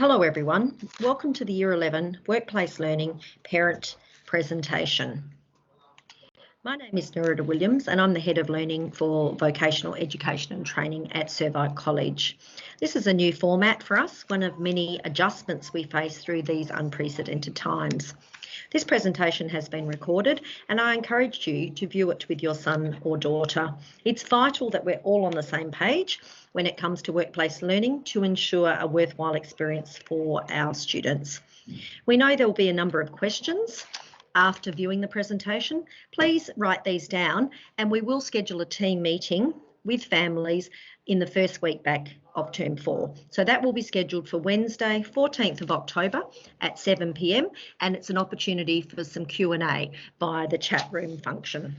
Hello everyone, welcome to the Year 11 Workplace Learning Parent Presentation. My name is Nerida Williams and I'm the Head of Learning for Vocational Education and Training at Servite College. This is a new format for us, one of many adjustments we face through these unprecedented times. This presentation has been recorded and I encourage you to view it with your son or daughter. It's vital that we're all on the same page when it comes to workplace learning to ensure a worthwhile experience for our students. We know there will be a number of questions after viewing the presentation. Please write these down and we will schedule a team meeting with families in the first week back of Term 4. So that will be scheduled for Wednesday, 14th of October at 7 p.m. and it's an opportunity for some Q&A via the chat room function.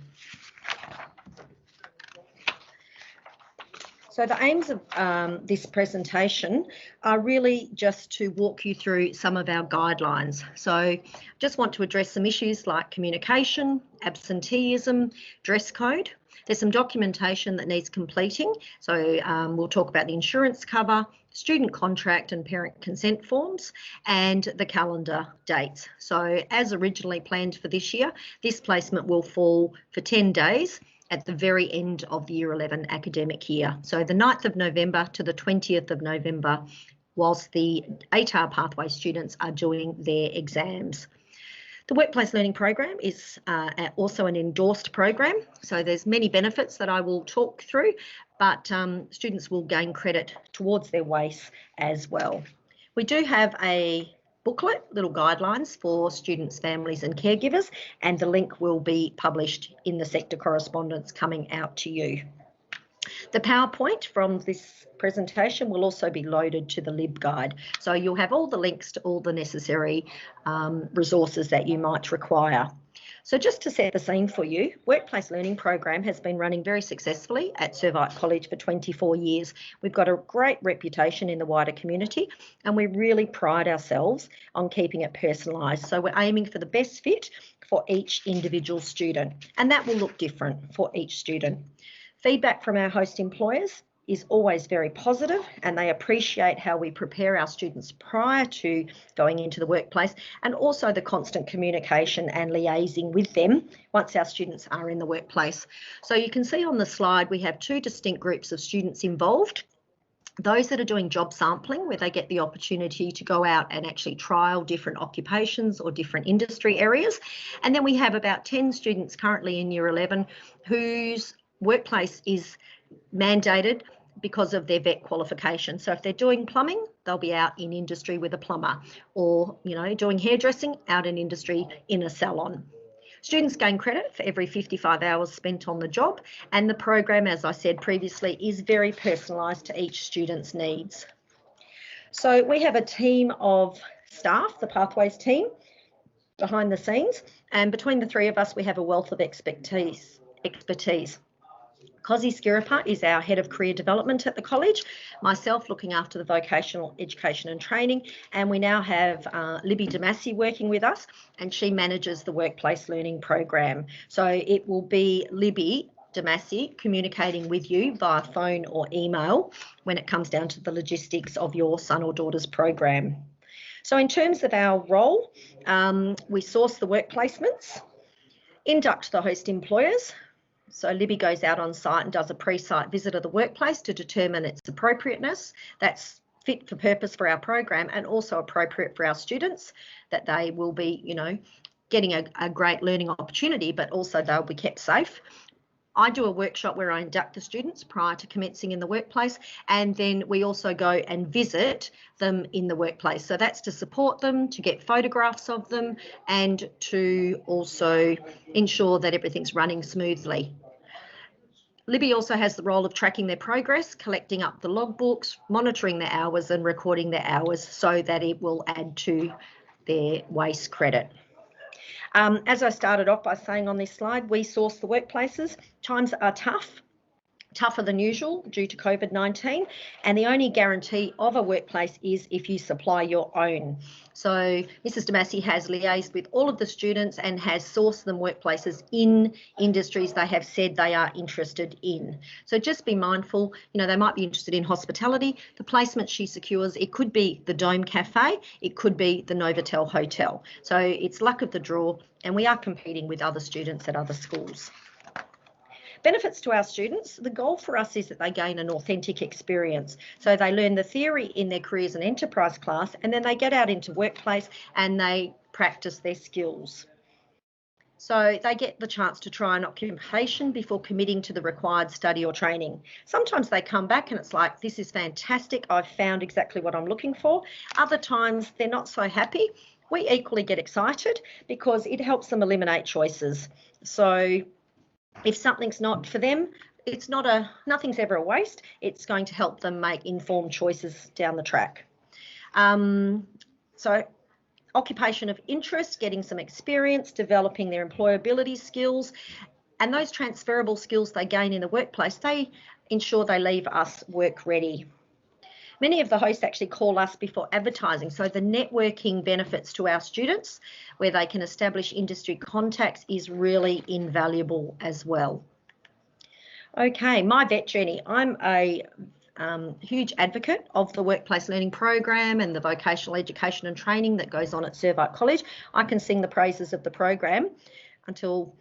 So the aims of this presentation are really just to walk you through some of our guidelines. So just want to address some issues like communication, absenteeism, dress code. There's some documentation that needs completing. So we'll talk about the insurance cover, student contract and parent consent forms, and the calendar dates. So as originally planned for this year, this placement will fall for 10 days at the very end of the Year 11 academic year. So the 9th of November to the 20th of November, whilst the ATAR pathway students are doing their exams. The Workplace Learning Program is also an endorsed program, so there's many benefits that I will talk through, but students will gain credit towards their WACE as well. We do have a booklet, little guidelines for students, families and caregivers, and the link will be published in the sector correspondence coming out to you. The PowerPoint from this presentation will also be loaded to the LibGuide, so you'll have all the links to all the necessary resources that you might require. So just to set the scene for you, Workplace Learning Program has been running very successfully at Servite College for 24 years. We've got a great reputation in the wider community and we really pride ourselves on keeping it personalised. So we're aiming for the best fit for each individual student, and that will look different for each student. Feedback from our host employers is always very positive and they appreciate how we prepare our students prior to going into the workplace, and also the constant communication and liaising with them once our students are in the workplace. So you can see on the slide we have two distinct groups of students involved. Those that are doing job sampling, where they get the opportunity to go out and actually trial different occupations or different industry areas. And then we have about 10 students currently in Year 11 whose workplace is mandated because of their vet qualification. So if they're doing plumbing, they'll be out in industry with a plumber, or doing hairdressing, out in industry in a salon. Students gain credit for every 55 hours spent on the job, and the program, as I said previously, is very personalised to each student's needs. So we have a team of staff, the Pathways team, behind the scenes, and between the three of us we have a wealth of expertise. Kosi Skirapa is our Head of Career Development at the college, myself looking after the Vocational Education and Training, and we now have Libby Damasi working with us, and she manages the Workplace Learning Program. So it will be Libby Damasi communicating with you via phone or email when it comes down to the logistics of your son or daughter's program. So in terms of our role, we source the work placements, induct the host employers. So Libby goes out on site and does a pre-site visit of the workplace to determine its appropriateness. That's fit for purpose for our program and also appropriate for our students, that they will be, getting a great learning opportunity, but also they'll be kept safe. I do a workshop where I induct the students prior to commencing in the workplace, and then we also go and visit them in the workplace. So that's to support them, to get photographs of them, and to also ensure that everything's running smoothly. Libby also has the role of tracking their progress, collecting up the logbooks, monitoring their hours and recording their hours so that it will add to their WACE credit. As I started off by saying on this slide, we source the workplaces. Times are tough. tougher than usual due to COVID-19, and the only guarantee of a workplace is if you supply your own. So Mrs. Damasi has liaised with all of the students and has sourced them workplaces in industries they have said they are interested in. So just be mindful, they might be interested in hospitality. The placement she secures, it could be the Dome Cafe, it could be the Novotel Hotel. So it's luck of the draw, and we are competing with other students at other schools. Benefits to our students, the goal for us is that they gain an authentic experience. So they learn the theory in their careers and enterprise class, and then they get out into workplace and they practice their skills. So they get the chance to try an occupation before committing to the required study or training. Sometimes they come back and it's like, this is fantastic, I've found exactly what I'm looking for. Other times they're not so happy. We equally get excited because it helps them eliminate choices. So if something's not for them, nothing's ever a waste. It's going to help them make informed choices down the track. So occupation of interest, getting some experience, developing their employability skills, and those transferable skills they gain in the workplace, they ensure they leave us work ready. Many of the hosts actually call us before advertising, so the networking benefits to our students where they can establish industry contacts is really invaluable as well. Okay, my vet journey. I'm a huge advocate of the workplace learning program and the vocational education and training that goes on at Servite College. I can sing the praises of the program until,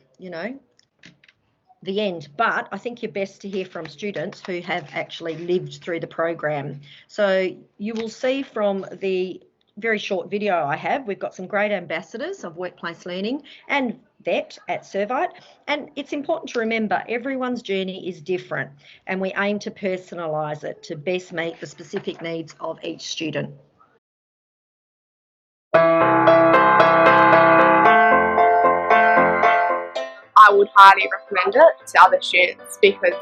the end, but I think you're best to hear from students who have actually lived through the program. So you will see from the very short video I have, we've got some great ambassadors of workplace learning and vet at Servite, and it's important to remember everyone's journey is different and we aim to personalise it to best meet the specific needs of each student. I would highly recommend it to other students because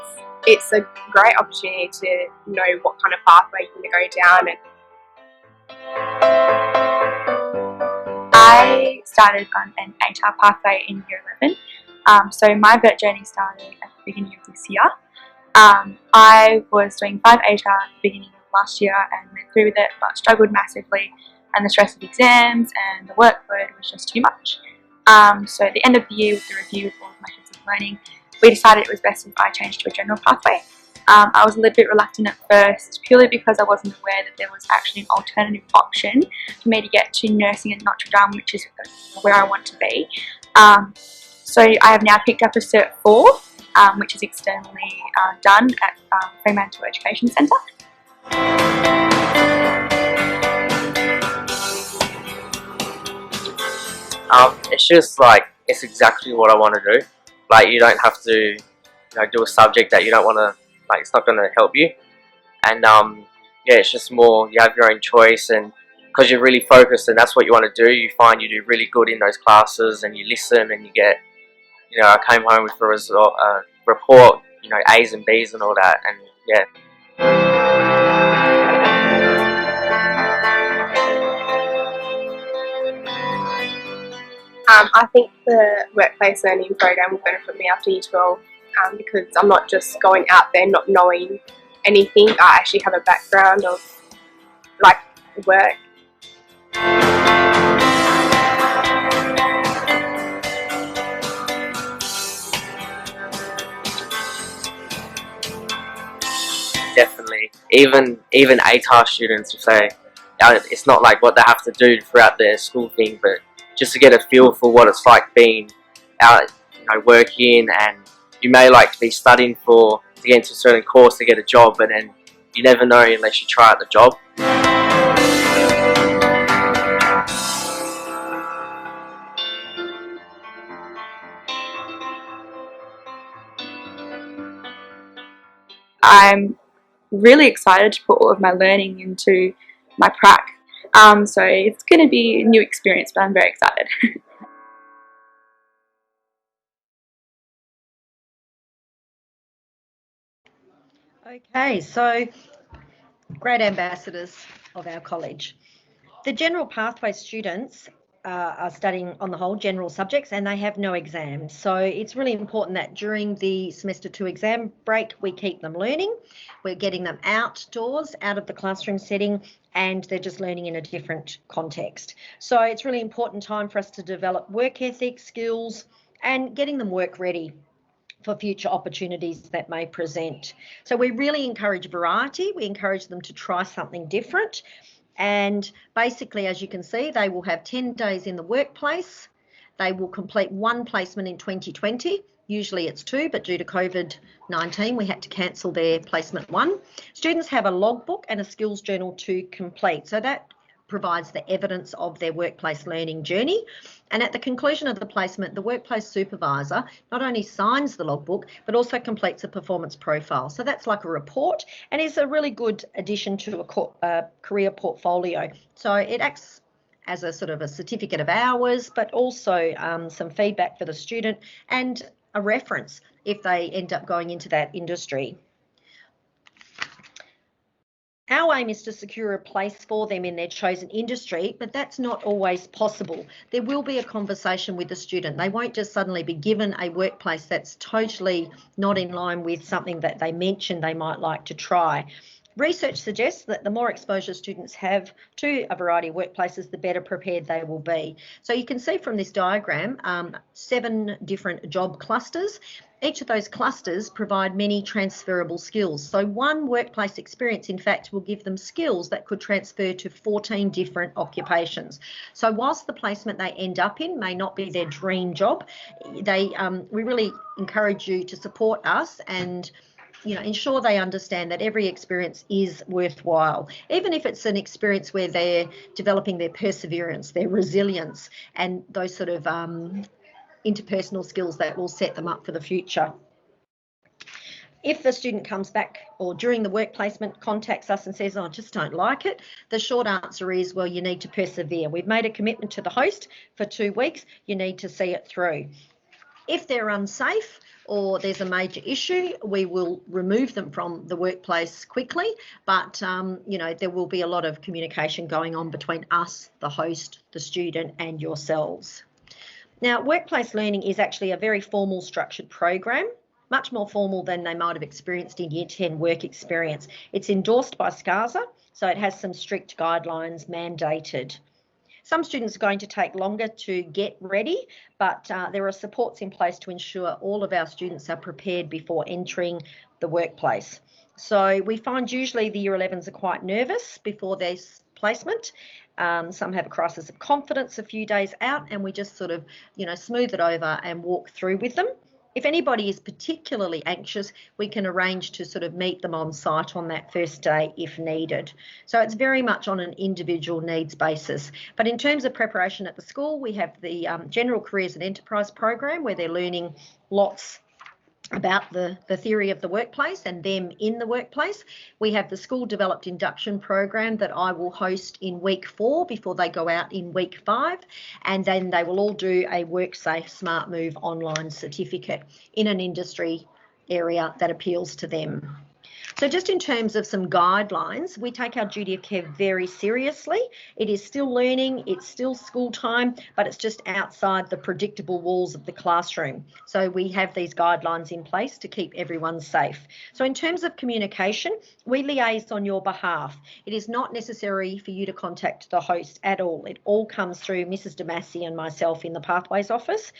it's a great opportunity to know what kind of pathway you're going to go down. And I started on an HR pathway in year 11, so my vet journey started at the beginning of this year. I was doing 5 HR at the beginning of last year and went through with it, but struggled massively, and the stress of exams and the workload was just too much. So at the end of the year, with the review of all of my heads of learning, we decided it was best if I changed to a general pathway. I was a little bit reluctant at first, purely because I wasn't aware that there was actually an alternative option for me to get to nursing at Notre Dame, which is where I want to be. So I have now picked up a Cert 4, which is externally done at Fremantle Education Centre. It's just like, it's exactly what I want to do. Like, you don't have to do a subject that you don't want to, like, it's not going to help you. And yeah, it's just more, you have your own choice, and because you're really focused and that's what you want to do, you find you do really good in those classes and you listen and you get, I came home with a report, A's and B's and all that, and yeah. I think the workplace learning program will benefit me after year 12 because I'm not just going out there not knowing anything. I actually have a background of work. Definitely, even ATAR students, if they, it's not like what they have to do throughout their school thing, but just to get a feel for what it's like being out, working, and you may like to be studying to get into a certain course to get a job, but then you never know unless you try out the job. I'm really excited to put all of my learning into my prac. So it's going to be a new experience, but I'm very excited. Okay, so great ambassadors of our college. The general pathway students are studying on the whole general subjects and they have no exams. So it's really important that during the semester 2 exam break, we keep them learning. We're getting them outdoors, out of the classroom setting, and they're just learning in a different context. So it's really important time for us to develop work ethic, skills, and getting them work ready for future opportunities that may present. So we really encourage variety. We encourage them to try something different. And basically, as you can see, they will have 10 days in the workplace. They will complete one placement in 2020. Usually it's 2, but due to COVID-19, we had to cancel their placement 1. Students have a logbook and a skills journal to complete. So that provides the evidence of their workplace learning journey. And at the conclusion of the placement, the workplace supervisor not only signs the logbook, but also completes a performance profile. So that's like a report and is a really good addition to a career portfolio. So it acts as a sort of a certificate of hours, but also some feedback for the student and a reference if they end up going into that industry. Our aim is to secure a place for them in their chosen industry, but that's not always possible. There will be a conversation with the student. They won't just suddenly be given a workplace that's totally not in line with something that they mentioned they might like to try. Research suggests that the more exposure students have to a variety of workplaces, the better prepared they will be. So you can see from this diagram 7 different job clusters. Each of those clusters provide many transferable skills. So one workplace experience, in fact, will give them skills that could transfer to 14 different occupations. So whilst the placement they end up in may not be their dream job, we really encourage you to support us and ensure they understand that every experience is worthwhile, even if it's an experience where they're developing their perseverance, their resilience, and those sort of interpersonal skills that will set them up for the future. If the student comes back or during the work placement contacts us and says, "Oh, I just don't like it," the short answer is, well, you need to persevere. We've made a commitment to the host for 2 weeks. You need to see it through. If they're unsafe or there's a major issue, we will remove them from the workplace quickly, but there will be a lot of communication going on between us, the host, the student, and yourselves. Now, workplace learning is actually a very formal structured program, much more formal than they might have experienced in Year 10 work experience. It's endorsed by SCASA, so it has some strict guidelines mandated. Some students are going to take longer to get ready, but there are supports in place to ensure all of our students are prepared before entering the workplace. So we find usually the Year 11s are quite nervous before their placement. Some have a crisis of confidence a few days out, and we just sort of, smooth it over and walk through with them. If anybody is particularly anxious, we can arrange to sort of meet them on site on that first day if needed. So it's very much on an individual needs basis. But in terms of preparation at the school, we have the General Careers and Enterprise program where they're learning lots about the theory of the workplace and them in the workplace. We have the school developed induction program that I will host in week 4 before they go out in week 5, and then they will all do a WorkSafe Smart Move online certificate in an industry area that appeals to them. So just in terms of some guidelines, we take our duty of care very seriously. It is still learning, it's still school time, but it's just outside the predictable walls of the classroom. So we have these guidelines in place to keep everyone safe. So in terms of communication, we liaise on your behalf. It is not necessary for you to contact the host at all. It all comes through Mrs. Damasi and myself in the Pathways office.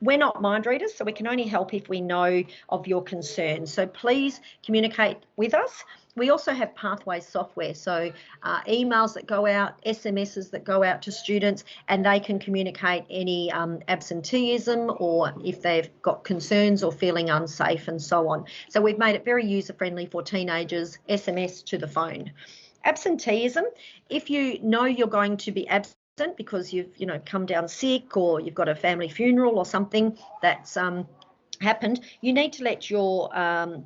We're not mind readers, so we can only help if we know of your concerns. So please communicate with us. We also have Pathways software, so emails that go out, SMSs that go out to students, and they can communicate any absenteeism or if they've got concerns or feeling unsafe and so on. So we've made it very user-friendly for teenagers, SMS to the phone. Absenteeism, if you know you're going to be absent because you've come down sick or you've got a family funeral or something that's happened, you need to let your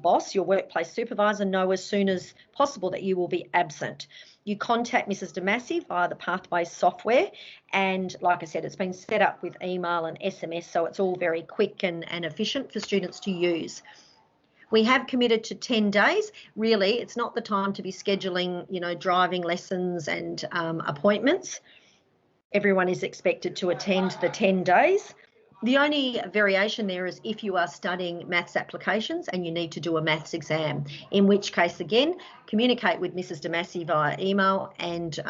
boss, your workplace supervisor, know as soon as possible that you will be absent. You contact Mrs. Damasi via the Pathways software, and like I said, it's been set up with email and SMS, so it's all very quick and efficient for students to use. We have committed to 10 days. Really, it's not the time to be scheduling, driving lessons and appointments. everyone is expected to attend the 10 days. The only variation there is if you are studying maths applications and you need to do a maths exam, in which case, again, communicate with Mrs. Damasi via email, and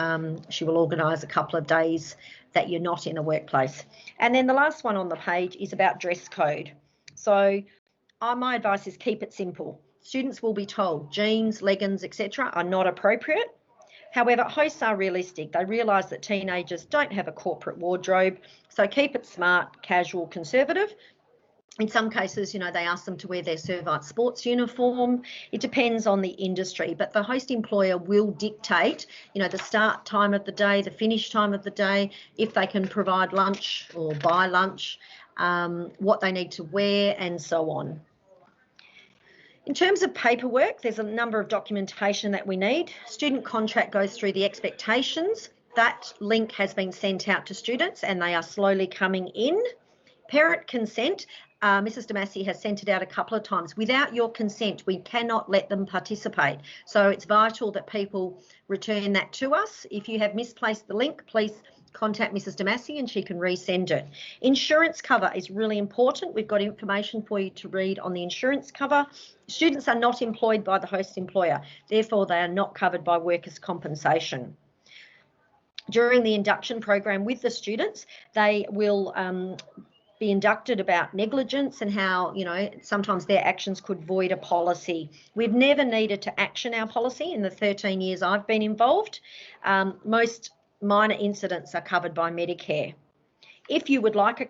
she will organise a couple of days that you're not in a workplace. And then the last one on the page is about dress code. So my advice is keep it simple. Students will be told jeans, leggings, etc. are not appropriate. However, hosts are realistic. They realise that teenagers don't have a corporate wardrobe, so keep it smart, casual, conservative. In some cases, they ask them to wear their Servite sports uniform. It depends on the industry, but the host employer will dictate, the start time of the day, the finish time of the day, if they can provide lunch or buy lunch, what they need to wear, and so on. In terms of paperwork, there's a number of documentation that we need. Student contract goes through the expectations. That link has been sent out to students and they are slowly coming in. Parent consent, Mrs. Damasi has sent it out a couple of times. Without your consent, we cannot let them participate. So it's vital that people return that to us. If you have misplaced the link, please contact Mrs. Damasi and she can resend it. Insurance cover is really important. We've got information for you to read on the insurance cover. Students are not employed by the host employer, therefore they are not covered by workers' compensation. During the induction program with the students, they will be inducted about negligence and how, sometimes their actions could void a policy. We've never needed to action our policy in the 13 years I've been involved. Most minor incidents are covered by Medicare. If you would like a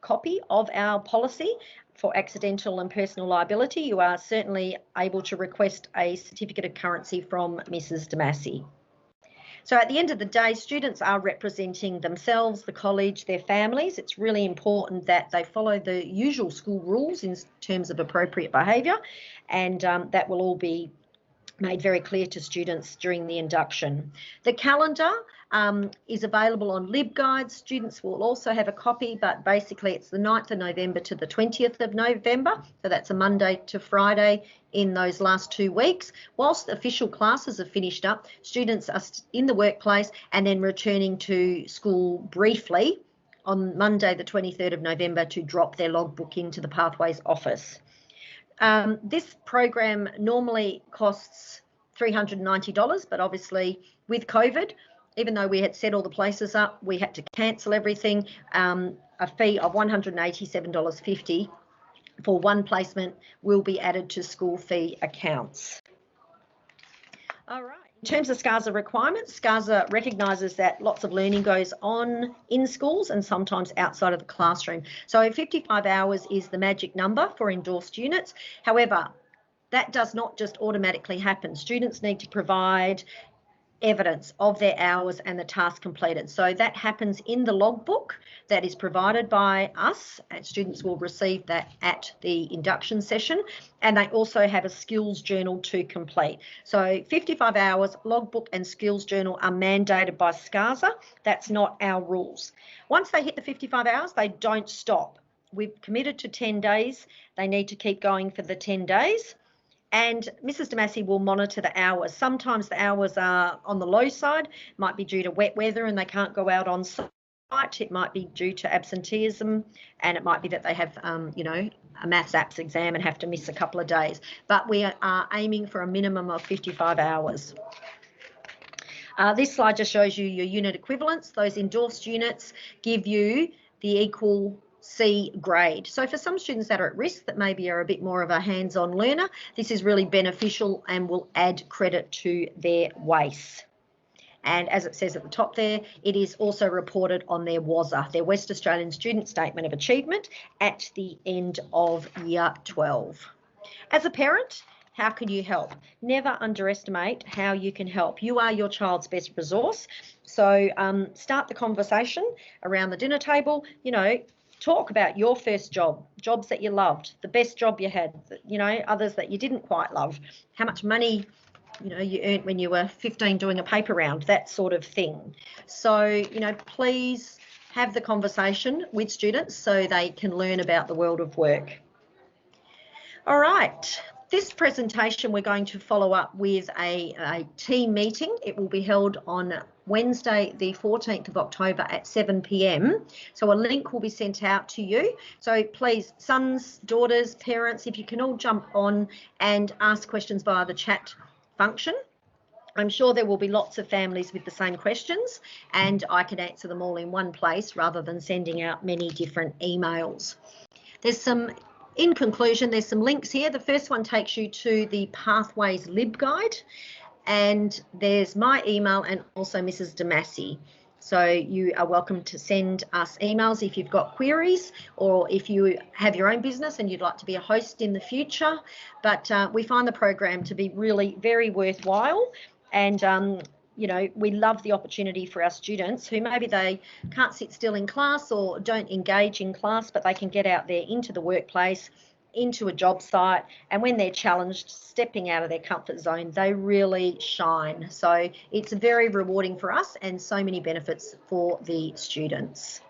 copy of our policy for accidental and personal liability, you are certainly able to request a certificate of currency from Mrs. Damasi. So at the end of the day, students are representing themselves, the college, their families. It's really important that they follow the usual school rules in terms of appropriate behaviour, and that will all be made very clear to students during the induction. The calendar is available on LibGuides. Students will also have a copy, but basically it's the 9th of November to the 20th of November. So that's a Monday to Friday in those last 2 weeks. Whilst official classes are finished up, students are in the workplace and then returning to school briefly on Monday the 23rd of November to drop their logbook into the Pathways office. This program normally costs $390, but obviously with COVID, even though we had set all the places up, we had to cancel everything. A fee of $187.50 for one placement will be added to school fee accounts. All right. In terms of SCASA requirements, SCASA recognises that lots of learning goes on in schools and sometimes outside of the classroom. So 55 hours is the magic number for endorsed units. However, that does not just automatically happen. Students need to provide evidence of their hours and the task completed. So that happens in the logbook that is provided by us, and students will receive that at the induction session, and they also have a skills journal to complete. So 55 hours, logbook and skills journal are mandated by SCASA. That's not our rules. Once they hit the 55 hours, they don't stop. We've committed to 10 days. They need to keep going for the 10 days. And Mrs. Damasi will monitor the hours. Sometimes the hours are on the low side, might be due to wet weather and they can't go out on site. It might be due to absenteeism, and it might be that they have, a maths apps exam and have to miss a couple of days. But we are aiming for a minimum of 55 hours. This slide just shows you your unit equivalents. Those endorsed units give you the equal C grade. So for some students that are at risk, that maybe are a bit more of a hands-on learner, this is really beneficial and will add credit to their WACE. And as it says at the top there, it is also reported on their WASA, their West Australian Student Statement of Achievement, at the end of year 12. As a parent, how can you help? Never underestimate how you can help. You are your child's best resource. So start the conversation around the dinner table, talk about your first job, jobs that you loved, the best job you had, others that you didn't quite love, how much money, you earned when you were 15 doing a paper round, that sort of thing. So, please have the conversation with students so they can learn about the world of work. All right. This presentation, we're going to follow up with a team meeting. It will be held on Wednesday, the 14th of October at 7 p.m. So a link will be sent out to you. So please, sons, daughters, parents, if you can all jump on and ask questions via the chat function. I'm sure there will be lots of families with the same questions, and I can answer them all in one place rather than sending out many different emails. In conclusion, there's some links here. The first one takes you to the Pathways LibGuide, and there's my email and also Mrs. Damasi. So you are welcome to send us emails if you've got queries, or if you have your own business and you'd like to be a host in the future. But we find the program to be really very worthwhile, and you know, we love the opportunity for our students who maybe they can't sit still in class or don't engage in class, but they can get out there into the workplace, into a job site, and when they're challenged, stepping out of their comfort zone, they really shine. So it's very rewarding for us and so many benefits for the students.